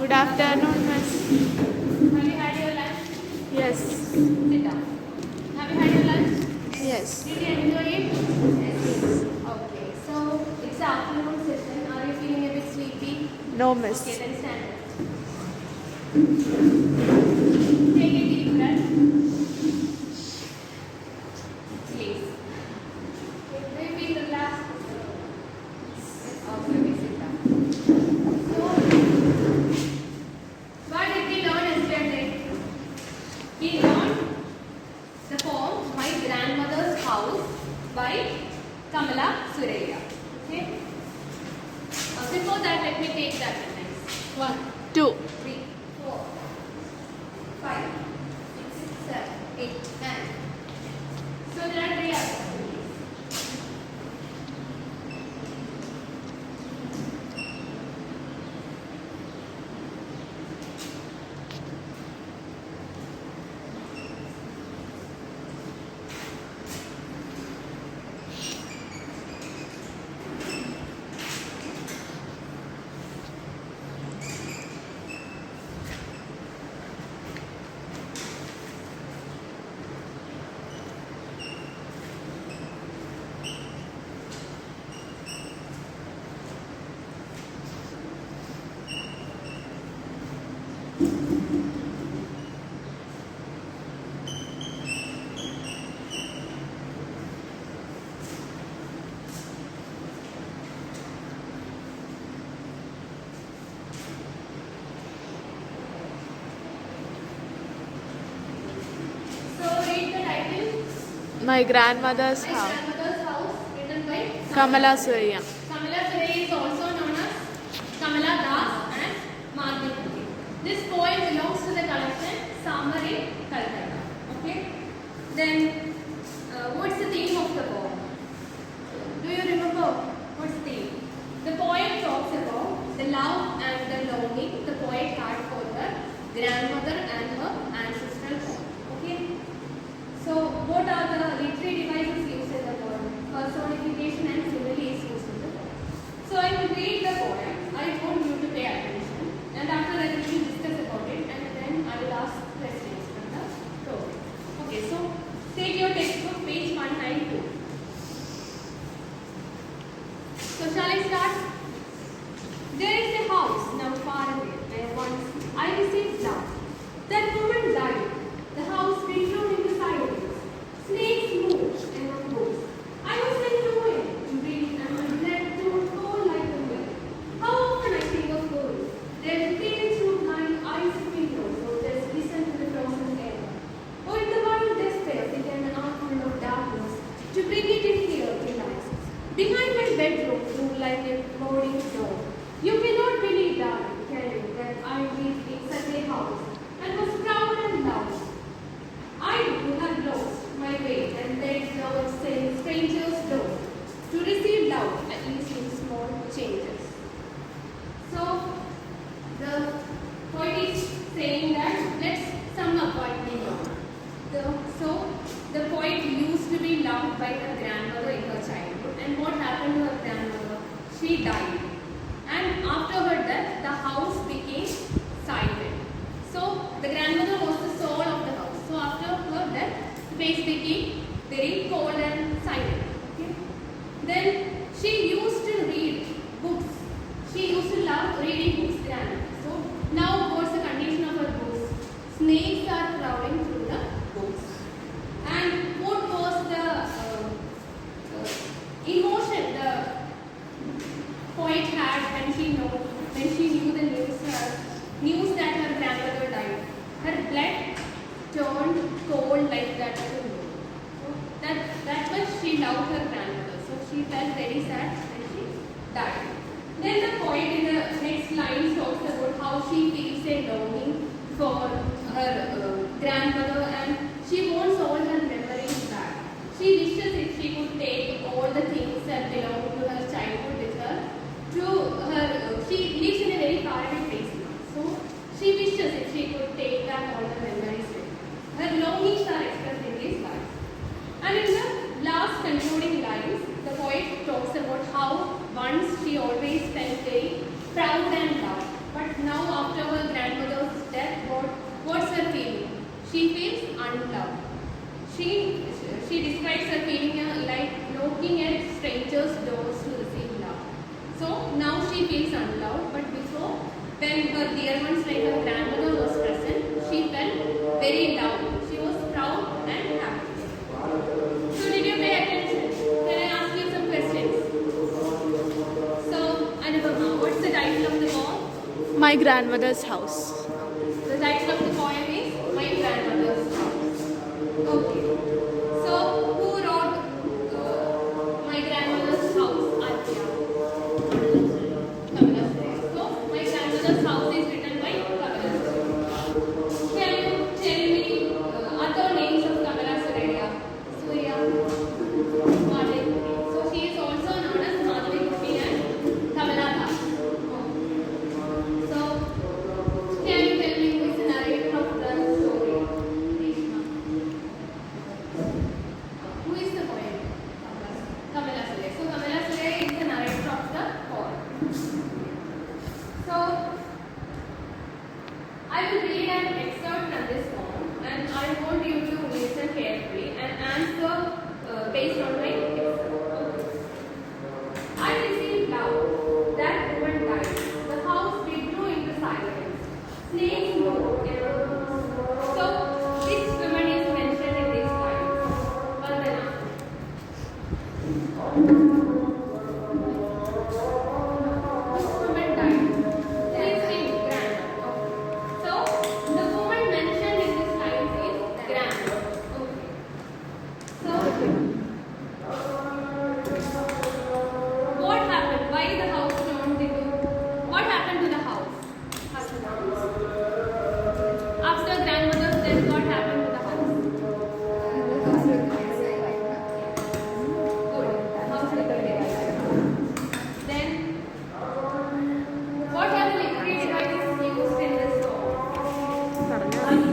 Good afternoon, miss. Have you had your lunch? Yes. Sit down. Have you had your lunch? Yes. Did you enjoy it? Yes. Okay, so it's the afternoon session. Are you feeling a bit sleepy? No, Okay, miss. then stand up. Take a deep breath. Please. Do you feel relaxed? Okay, sit down. So, what did we learn yesterday? We learned the poem My Grandmother's House by Kamala Suraya. Okay? Before that, let me take that attendance. 1, 2. 3, 4, 5, 6, 7, 8, 9. So there are 3 activities. So read the title. My grandmother's My house. Grandmother's House, written by Kamala Surya. Kamala Suraya is also known as Kamala Das and Margit. This poem belongs to the collection Summer in Calcutta. Okay. Then, what's the theme of the poem? Do you remember what's the theme? The poem talks about the love and the longing the poet had for her grandmother and her ancestral home. Okay. So, what are the literary devices used in the poem? Personification and simile is used in the poem. So, I will read the poem. I want you to pay attention, and after that we will discuss about it, and then I will ask questions from the program. Okay, so take your textbook, page 192. So, shall I start? There is a house now far away where once I received love. That woman died. The house returned into silence. Snakes moved among books. I was like nowhere to breathe and my blood turned cold like the wind. How often I think of going. There's pain through my eyes windows, or just listen to the frozen air. Or in the wild despair, began an armful of darkness to bring it in here to life. Behind my bedroom grew like a boarding door. You may not believe, darling, can you, that I lived in such a house and was proud and loud. I who had lost my way and begged the stranger's door to receive love, at least in small changes. So, the poet is saying that let's sum up what we know. So, the poet used to be loved by her grandmother in her childhood, and what happened to her grandmother? She died. And after her death, the house became silent. So, the grandmother was the soul of the house. So, after her death, the place became very cold and silent. Okay? Then, she used to read books. She used to love reading books, grandmother. So, now what's the condition of her books? Snakes are crawling through the books. And what was the emotion the poet had when she knew the news that her grandmother died? Her blood turned cold like that of a moon. So that much she loved her grandmother. So she felt very sad when she died. Then the poet in the next line talks about how she feels a longing for her grandmother, and she wants all her memories back. She wishes if she could take all the things that belong to her childhood with her to her. She lives in a very faraway place now. So she wishes if she could take back all the memories with her. Her longings are expressed in these lines. And in the last concluding lines, the poet talks once she always felt very proud and loved. But now after her unloved. She describes her feeling like knocking at strangers' doors to receive love. So now she feels unloved, but before, when her dear ones like her grandmother was present, she felt very loved. She was proud and happy. So did you pay attention? Can I ask you some questions? So Anupama, what's the title of the poem? My grandmother's house. The title of the poem is My Grandmother's House. Okay. So who wrote My Grandmother's House? Arya. Kamala Surya. So My Grandmother's House is written by Kamala Surya. Can you tell me other names of Kamala Surya? Surya. Madhavi. So she is also known as Madhavi Kutti and Kamala Das. So can you tell me who is the narrator of the story? Reshma. Who is the poet? Kamala Surya. So Kamala Surya is the narrator of the poem. So I will read an excerpt from this poem, and I want you to listen carefully and answer based on my excerpt. Okay. I received love. That woman died. The house withdrew into silence. Snakes moved around. So, which woman is mentioned in these lines? Vandana. Which woman died? Christine, grandma. So, the woman mentioned in these lines is grandma. Okay. So, what happened? Why the house turned into? What happened to the house? After grandmother's death, what happened to the house? Good. House became Then, what are the literary devices used in this poem?